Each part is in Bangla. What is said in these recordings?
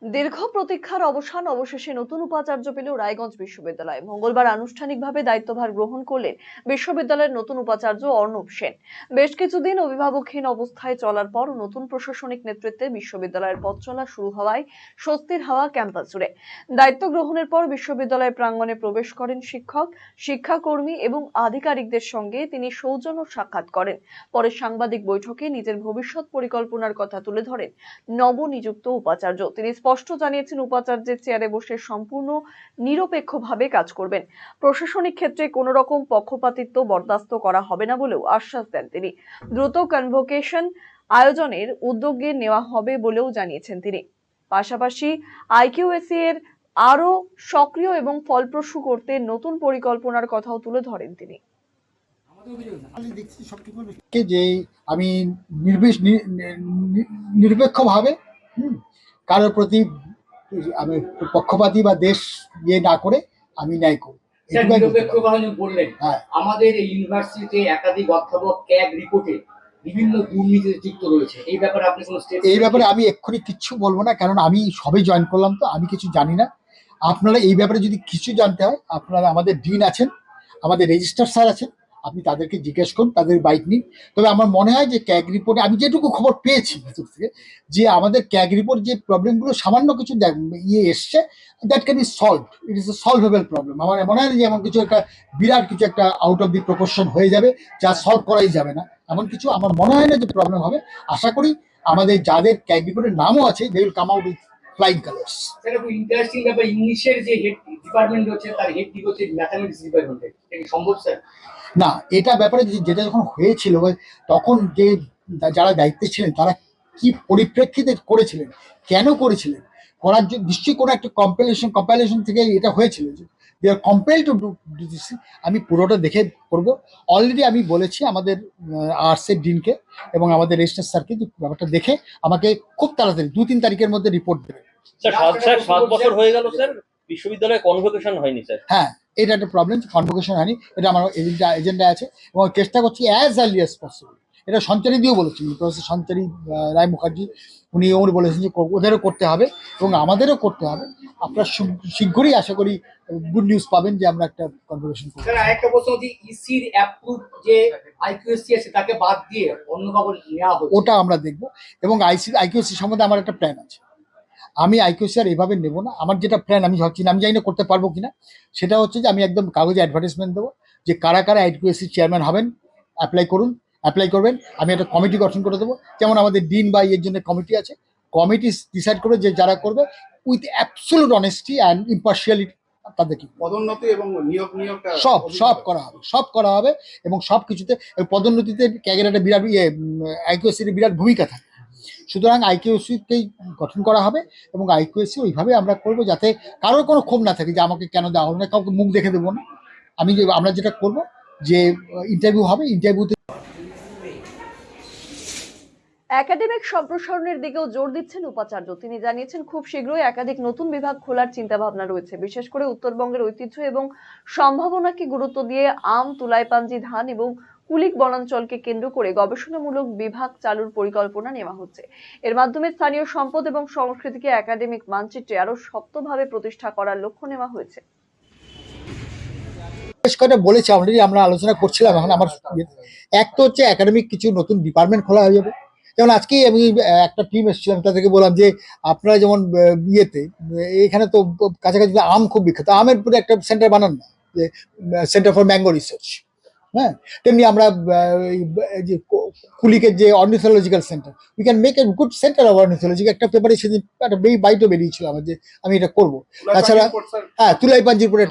দীর্ঘ প্রতীক্ষার অবসান অবশেষে নতুন উপাচার্য পেল রায়গঞ্জ বিশ্ববিদ্যালয়। মঙ্গলবার আনুষ্ঠানিকভাবে দায়িত্বভার গ্রহণ করলেন বিশ্ববিদ্যালয়ের নতুন উপাচার্য অর্ণব সেন। বেশ কিছুদিন অভিভাবকহীন অবস্থায় চলার পর নতুন প্রশাসনিক নেতৃত্বে বিশ্ববিদ্যালয়ের পথ চলা শুরু হওয়ায় স্বস্তির হাওয়া ক্যাম্পাস জুড়ে। দায়িত্ব গ্রহণের পর বিশ্ববিদ্যালয়ের প্রাঙ্গণে প্রবেশ করেন শিক্ষক, শিক্ষাকর্মী এবং আধিকারিকদের সঙ্গে তিনি সৌজন্য সাক্ষাৎ করেন। পরে সাংবাদিক বৈঠকে নিজের ভবিষ্যৎ পরিকল্পনার কথা তুলে ধরেন নবনিযুক্ত উপাচার্য। তিনি স্পষ্ট জানিয়েছেন উপাচার্যের চেয়ারে বসে সম্পূর্ণ নিরপেক্ষভাবে কাজ করবেন। প্রশাসনিক ক্ষেত্রে কোনো রকম পক্ষপাতিত্ব বরদাস্ত করা হবে না বলেও আশ্বাস দেন তিনি। দ্রুত কনভোকেশন আয়োজনের উদ্যোগ নেওয়া হবে বলেও জানিয়েছেন তিনি। পাশাপাশি আইকিউএসি এর আরো সক্রিয় এবং ফলপ্রসূ করতে নতুন পরিকল্পনার কথাও তুলে ধরেন তিনি। যে আমি নিরপেক্ষভাবে কারোর প্রতি আমি পক্ষপাতী বা দেশ না করে আমি ন্যায় করব। বললেন আমাদের ইউনিভার্সিটিতে একাধিক অধ্যাপক ক্যাগ রিপোর্টে বিভিন্ন দুর্নীতিতে যুক্ত রয়েছে, এই ব্যাপারে আপনি কোনো স্টেপ? এই ব্যাপারে আমি এক্ষুনি কিচ্ছু বলবো না, কারণ আমি সবে জয়েন করলাম, তো আমি কিছু জানি না। আপনারা এই ব্যাপারে যদি কিছু জানতে হয়, আপনারা আমাদের ডিন আছেন, আমাদের রেজিস্ট্রার স্যার আছেন, আপনি তাদেরকে জিজ্ঞেস করুন, তাদের বাইক নিন। তবে আমার মনে হয় যে ক্যাগ রিপোর্টে আমি যেটুকু খবর পেয়েছি ভিতর থেকে, যে আমাদের ক্যাগ রিপোর্ট যে প্রবলেমগুলো সামান্য কিছু এসছে, that can be solve. It is A solvable problem. আমার মনে হয় যে এমন কিছু একটা বিরাট কিছু একটা আউট অফ দি প্রপোর্শন হয়ে যাবে যা সলভ করাই যাবে না, এমন কিছু আমার মনে হয় না যে প্রবলেম হবে। আশা করি আমাদের যাদের ক্যাগ রিপোর্টের নামও আছে, they will come out with flying colours. Sir, খুব ইন্টারেস্টিং ব্যাপার, ইংলিশের যে হেড ডিপার্টমেন্ট হচ্ছে তার হেড হচ্ছে ম্যাথমেটিক্স ডিপার্টমেন্টে, এটা কি সম্ভব স্যার? না, এটা ব্যাপারে যেটা যখন হয়েছিল তখন যে যারা দায়িত্বে ছিলেন তারা কি পরিপ্রেক্ষিতে করেছিলেন, কেন করেছিলেন, করার জন্য নিশ্চয়ই কোনো একটা কম্পাইলেশন থেকে এটা হয়েছিল। They are compel to do this. আমি পুরোটা দেখে করব। অলরেডি আমি বলেছি আমাদের আর্টসের ডিনকে এবং আমাদের রেজিস্ট্রার স্যারকে যে ব্যাপারটা দেখে আমাকে খুব তাড়াতাড়ি 2-3 তারিখের মধ্যে রিপোর্ট দেবে। স্যার 7 বছর হয়ে গেল স্যার, বিশ্ববিদ্যালয়ে কনভোকেশন হয়নি স্যার। হ্যাঁ, এটা একটা প্রবলেম, কনভোকেশন হয়নি। এটা আমার এজেন্ডা আছে এবং চেষ্টা করছি অ্যাজ আর্লি অ্যাজ পসিবল। এটা সঞ্চারী দিয়েও বলেছেন, প্রফেসর সঞ্চারী রায় মুখার্জি, উনি বলেছেন যে ওদেরও করতে হবে এবং আমাদেরও করতে হবে। আপনারা শীঘ্রই আশা করি গুড নিউজ পাবেন যে আমরা একটা কনভোকেশন করব। স্যার, আরেকটা প্রশ্ন হচ্ছে ইসির অ্যাপ্রুভ যে আইকিউএসসি আছে তাকে বাদ দিয়ে অন্য কাউকে নেওয়া হবে, ওটা আমরা দেখব। এবং আইকিউএসসি সম্বন্ধে আমার একটা প্ল্যান আছে। আমি আইকিউসি আর এভাবে নেবো না। আমার যেটা প্ল্যান আমি ভাবছি না, আমি জানি না করতে পারবো কিনা, সেটা হচ্ছে যে আমি একদম কাগজে অ্যাডভার্টাইজমেন্ট দেবো যে কারা কারা আইকিউএসি চেয়ারম্যান হবেন, অ্যাপ্লাই করবেন। আমি একটা কমিটি গঠন করে দেবো, যেমন আমাদের ডিন বা এর জন্য কমিটি আছে। কমিটি ডিসাইড করবে যে যারা করবে উইথ অ্যাবসলিউট অনেস্টি অ্যান্ড ইম্পার্শিয়ালিটি তাদেরকে পদোন্নতি এবং নিয়োগ সব করা হবে এবং সব কিছুতে পদোন্নতিতে ক্যাগের একটা বিরাট আইকিউএসির বিরাট ভূমিকা থাকে। সুতরাং আইকিউএসিকেই গঠন করা হবে এবং আইকিউএসি ওইভাবে আমরা করবো যাতে কারোর কোনো ক্ষোভ না থাকে যে আমাকে কেন দেওয়া হবে না, কাউকে মুখ দেখে দেবো না। আমরা যেটা করবো যে ইন্টারভিউ হবে, ইন্টারভিউতে একাডেমিক সম্প্রসারণের দিকেও জোর দিচ্ছেন উপাচার্য। তিনি জানিয়েছেন খুব শীঘ্রই একাধিক নতুন বিভাগ খোলার চিন্তা ভাবনা রয়েছে। বিশেষ করে উত্তরবঙ্গের ঐতিহ্য এবং সম্ভাবনাকে গুরুত্ব দিয়ে আম, তুলাইপাঞ্জি, ধান এবং কুলিক বনাঞ্চলকে কেন্দ্র করে গবেষণামূলক বিভাগ চালুর পরিকল্পনা নেওয়া হচ্ছে। এর মাধ্যমে স্থানীয় সম্পদ এবং সংস্কৃতিকে একাডেমিক মানচিত্রে আরো শক্তভাবে প্রতিষ্ঠা করার লক্ষ্য নেওয়া হয়েছে। বলেছি অলরেডি, আমরা আলোচনা করছিলাম। এখন আমার এক তো হচ্ছে একাডেমিক কিছু নতুন ডিপার্টমেন্ট খোলা হয়ে যাবে। যেমন আজকেই আমি একটা টিম এসেছিলাম, তাদেরকে বললাম যে আপনারা যেমন এখানে তো কাছাকাছি আম খুব বিখ্যাত, আমের পুরো একটা সেন্টার বানান না, যে সেন্টার ফর ম্যাঙ্গো রিসার্চ। হ্যাঁ, তেমনি আমরা যে কুলিকের যে ornithological centre, we can make a good centre of ornithology. একটা পেপারে সেদিন একটা বাইটও বেরিয়েছিল আমার যে আমি এটা করবো। তাছাড়া হ্যাঁ, তুলাইপাঞ্জিপুরে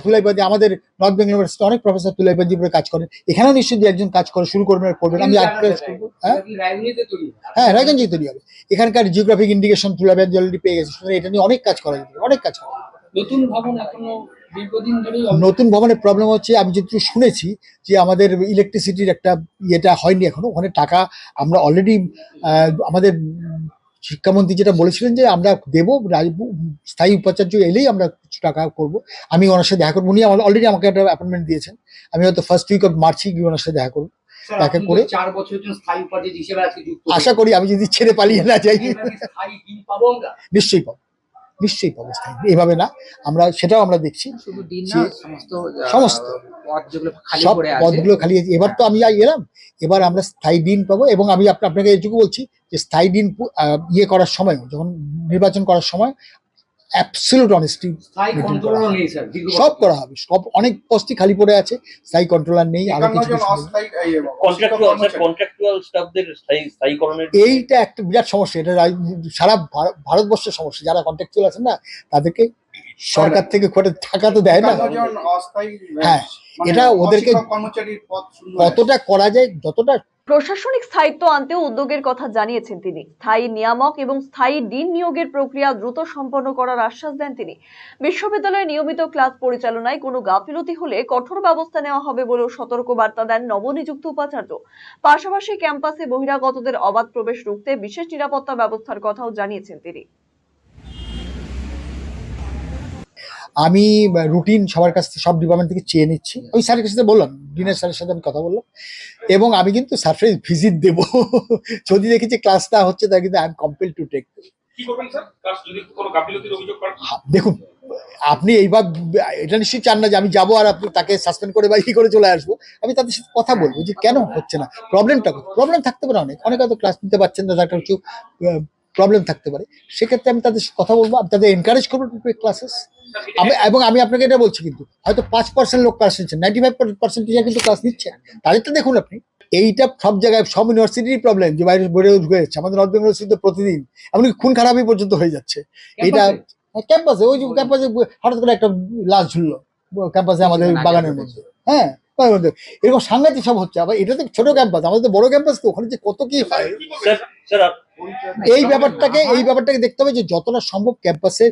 আমাদের নর্থ বেঙ্গল ইউনিভার্সিটি অনেক প্রফেসর তুলাইপাঞ্জিপুরে কাজ করেন, এখানেও নিশ্চয়ই একজন কাজ করে শুরু করবেন। আমি করবো। হ্যাঁ, রায়গঞ্জে তৈরি হবে। এখানকার জিওগ্রাফিক ইন্ডিকেশন তুলাইপাঞ্জি অলরেডি পেয়ে গেছে, সুতরাং এটা নিয়ে অনেক কাজ করা যাবে, অনেক কাজ করা যাবে। নতুন ভবনের প্রবলেম হচ্ছে, আমি যেটুকু শুনেছি যে আমাদের ইলেকট্রিসিটির একটা ইয়েটা হয়নি এখনো, ওখানে টাকা আমরা অলরেডি আমাদের শিক্ষামন্ত্রী যেটা বলেছিলেন যে আমরা দেবো, স্থায়ী উপাচার্য এলেই আমরা কিছু টাকা করবো। আমি ওনার সাথে দেখা করবো, উনি অলরেডি আমাকে একটা অ্যাপয়েন্টমেন্ট দিয়েছেন। আমি হয়তো ফার্স্ট উইক অফ মার্চে গিয়ে ওনার সাথে দেখা করবো, দেখা করে 4 বছরের জন্য স্থায়ী উপাচার্য হিসেবে আজকে যুক্ত। আশা করি আমি যদি ছেড়ে পালিয়ে না যাই, নিশ্চয়ই পাবো, নিশ্চয়ই পাবো স্থায়ী, এভাবে না, আমরা সেটাও আমরা দেখছি। শুধু দিন না, যে সমস্ত পদ যেগুলো খালি সব পড়ে আছে পদগুলো খালি আছে। এবার তো আমি এলাম, এবার আমরা স্থায়ী ডিন পাবো, এবং আমি আপনাকে এটুকু বলছি যে স্থায়ী ডিন ইয়ে করার সময়, যখন নির্বাচন করার সময় অ্যাবসলিউট অনেস্টি স্থায়ী কন্ট্রোলারও নেই স্যার, দীর্ঘ সব করা হবে। সব অনেক পোস্টই খালি পড়ে আছে, স্থায়ী কন্ট্রোলার নেই, আরো 51 কিছু জন কিছু নেই। অস্থায়ী কন্ট্রাকচুয়াল স্টাফদের স্থায়ীকরণের এইটা একটা বিরাট সমস্যা, এটা সারা ভারতবর্ষের সমস্যা। যারা কন্ট্রাকচুয়াল আছেন না, তাদেরকে সরকার থেকে করে টাকা তো দেয় না। 51 জন অস্থায়ী হ্যাঁ, মানে এটা ওদেরকে অশিক্ষক কর্মচারীর পদ শূন্য হয়ে আছে। কতটা করা যায়, যতটা প্রশাসনিক স্থায়িত্ব আনতেও উদ্যোগের কথা জানিয়েছেন তিনি। স্থায়ী নিয়ামক এবং স্থায়ী ডিন নিয়োগের প্রক্রিয়া দ্রুত সম্পন্ন করার আশ্বাস দেন তিনি। বিশ্ববিদ্যালয়ের নিয়মিত ক্লাস পরিচালনায় কোনো গাফিলতি হলে কঠোর ব্যবস্থা নেওয়া হবে বলেও সতর্কবার্তা দেন নবনিযুক্ত উপাচার্য। পাশাপাশি ক্যাম্পাসে বহিরাগতদের অবাধ প্রবেশ রুখতে বিশেষ নিরাপত্তা ব্যবস্থার কথাও জানিয়েছেন তিনি। আমি রুটিন সবার কাছ থেকে, সব ডিপার্টমেন্ট থেকে চেয়ে নিচ্ছি। ওই স্যারের সাথে বললাম, ডিনের স্যারের সাথে আমি কথা বললাম, এবং আমি কিন্তু সারপ্রাইজ ভিজিট দেব যদি দেখি যে ক্লাসটা হচ্ছে, তা কিন্তু I am compel to take. কি করবেন স্যার ক্লাস যদি কোনো গাফিলতির অভিযোগ পান? দেখুন, আপনি এইবার এটা নিশ্চয়ই চান না যে আমি যাবো আর আপনি তাকে সাসপেন্ড করে বা ই করে চলে আসবো। আমি তাদের সাথে কথা বলবো যে কেন হচ্ছে না, প্রবলেম থাকতে পারে, অনেক হয়তো ক্লাস নিতে পারছেন না, তার কিছু প্রবলেম থাকতে পারে। সেক্ষেত্রে আমি তাদের সাথে কথা বলবো, আমি তাদের এনকারেজ করবো টু টেক ক্লাসেস। এবং আমি আপনাকে এটা বলছি, কিন্তু হয়তো 5% লোক ক্লাস নিচ্ছেন, 95% টিচার কিন্তু ক্লাস নিচ্ছে। তাদেরটা দেখুন আপনি, এইটা সব জায়গায়, সব ইউনিভার্সিটির প্রবলেম যে বাইরে বেড়ে ঢুকে যাচ্ছে। আমাদের নর্থ বেঙ্গল ইউনিভার্সিটিতে প্রতিদিন এমনকি খুন খারাপই পর্যন্ত হয়ে যাচ্ছে। এইটা ক্যাম্পাসে, ওই যে ক্যাম্পাসে হঠাৎ করে একটা লাশ ঝুললো ক্যাম্পাসে, আমাদের বাগানের মধ্যে, হ্যাঁ এরকম সাংঘাতিক সব হচ্ছে। আবার এটা তো ছোট ক্যাম্পাস, আমাদের তো বড় ক্যাম্পাস, তো ওখানে যে কত কি হয়, এই ব্যাপারটাকে দেখতে হবে যে যতটা সম্ভব ক্যাম্পাসে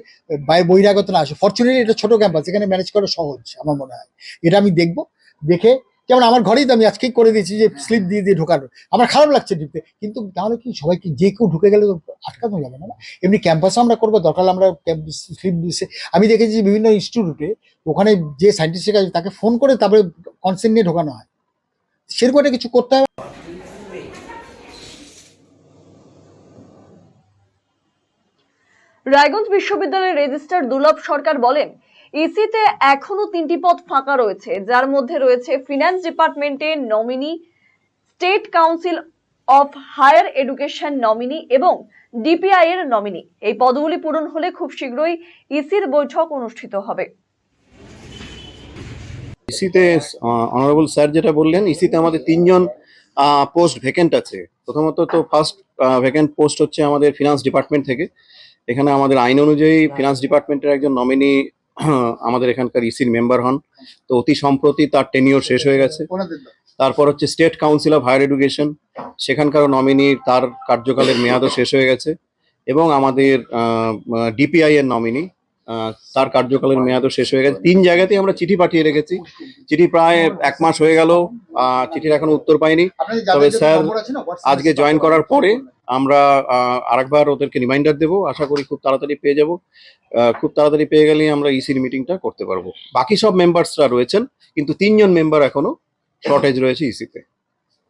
বহিরাগত না আসে। ফরচুনেটলি এটা ছোট ক্যাম্পাস, এখানে ম্যানেজ করা সহজ আমার মনে হয়। এটা আমি দেখবো, দেখে, যেমন আমার ঘরেই তো আমি আজকেই করে দিয়েছি যে স্লিপ দিয়ে দিয়ে ঢোকানো। আমার খারাপ লাগছে ঢুকতে, কিন্তু তাহলে কি সবাইকে যে কেউ ঢুকে গেলে তো আটকানো যাবে না। এমনি ক্যাম্পাসে আমরা করবো, দরকার আমরা স্লিপ দিচ্ছে। আমি দেখেছি যে বিভিন্ন ইনস্টিটিউটে ওখানে যে সায়েন্টিস্টের কাছে তাকে ফোন করে তারপরে কনসেন্ট নিয়ে ঢোকানো হয়। সেরকম একটা কিছু করতে হবে। রায়গঞ্জ বিশ্ববিদ্যালয়ের রেজিস্ট্রার দুর্লভ সরকার বলেন, ইসিতে এখনো 3টি পদ ফাঁকা রয়েছে, যার মধ্যে রয়েছে ফিন্যান্স ডিপার্টমেন্টের nominee, state council of higher education nominee এবং ডিপিআই এর নমিনি। এই পদগুলি পূরণ হলে খুব শীঘ্রই ইসির বৈঠক অনুষ্ঠিত হবে। ইসিতে অনারেবল স্যার যেটা বললেন, ইসিতে আমাদের 3জন পোস্ট ভ্যাকেন্ট আছে। প্রথমত তো ফার্স্ট ভ্যাকেন্ট পোস্ট হচ্ছে আমাদের ফিনান্স ডিপার্টমেন্ট থেকে। এখানে আমাদের আইন অনুযায়ী ফিনান্স ডিপার্টমেন্টের একজন নমিনি আমাদের এখানকার ইসির মেম্বার হন, তো অতি সম্প্রতি তার টেনিওর শেষ হয়ে গেছে। তারপর হচ্ছে state council of higher education, সেখানকারও নমিনি তার কার্যকালের মেয়াদও শেষ হয়ে গেছে। এবং আমাদের ডিপিআই এর নমিনি, তার কার্যকালের মেয়াদও শেষ হয়ে গেছে। 3 জায়গাতেই আমরা চিঠি পাঠিয়ে রেখেছি। চিঠি প্রায় 1 মাস হয়ে গেল, চিঠির এখনো উত্তর পাইনি। তবে স্যার আজকে জয়েন করার পরে আমরা আরেকবার ওদেরকে রিমাইন্ডার দেবো, আশা করি খুব তাড়াতাড়ি পেয়ে যাব। খুব তাড়াতাড়ি পেয়ে গেলেই আমরা ইসির মিটিংটা করতে পারবো। বাকি সব মেম্বার্সরা রয়েছেন, কিন্তু 3 জন মেম্বার এখনো শর্টেজ রয়েছে ইসিতে।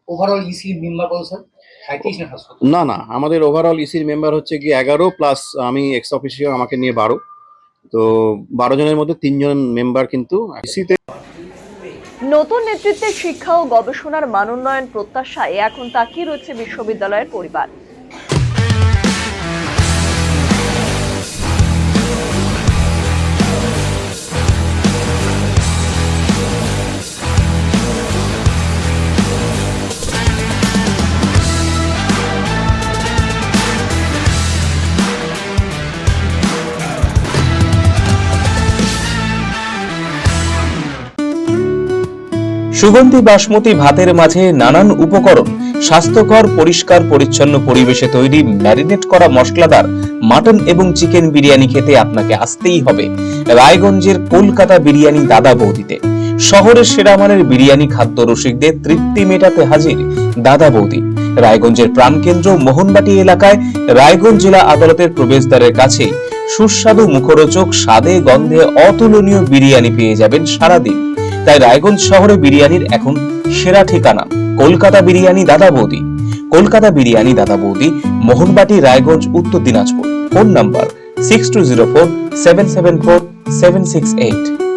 ওভারঅল ইসি মেম্বার কত স্যার? 37 না 7? না, আমাদের ওভারঅল ইসির মেম্বার হচ্ছে কি 11 প্লাস আমি এক্স অফিসিয়াল, আমাকে নিয়ে 12। তো 12 জনের মধ্যে 3 জন মেম্বার কিন্তু ইসিতে। নতুন নেতৃত্বের শিক্ষা ও গবেষণার মান উন্নয়ন প্রত্যাশায় এখন তাকিয়ে রয়েছে বিশ্ববিদ্যালয়ের পরিবার। সুগন্ধি বাসমতি ভাতের মাঝে নানান উপকরণ, স্বাস্থ্যকর পরিষ্কার পরিচ্ছন্ন পরিবেশে তৈরি ম্যারিনেট করা মশলাদার মাটন এবং চিকেন বিরিয়ানি খেতে আপনাকে আসতেই হবে রায়গঞ্জের কলকাতা বিরিয়ানি দাদা বৌদিতে। শহরের সেরা মানের বিরিয়ানি খাদ্য রসিকদের তৃপ্তি মেটাতে হাজির দাদা বৌদি। রায়গঞ্জের প্রাণকেন্দ্র মোহনবাটি এলাকায় রায়গঞ্জ জেলা আদালতের প্রবেশদ্বারের কাছে সুস্বাদু মুখরোচক স্বাদে গন্ধে অতুলনীয় বিরিয়ানি পেয়ে যাবেন সারাদিন। তাই রায়গঞ্জ শহরে বিরিয়ানির এখন সেরা ঠিকানা কলকাতা বিরিয়ানি দাদা বৌদি। কলকাতা বিরিয়ানি দাদা বৌদি, মোহনবাটি, রায়গঞ্জ, উত্তর দিনাজপুর। Phone number 6204 774 768।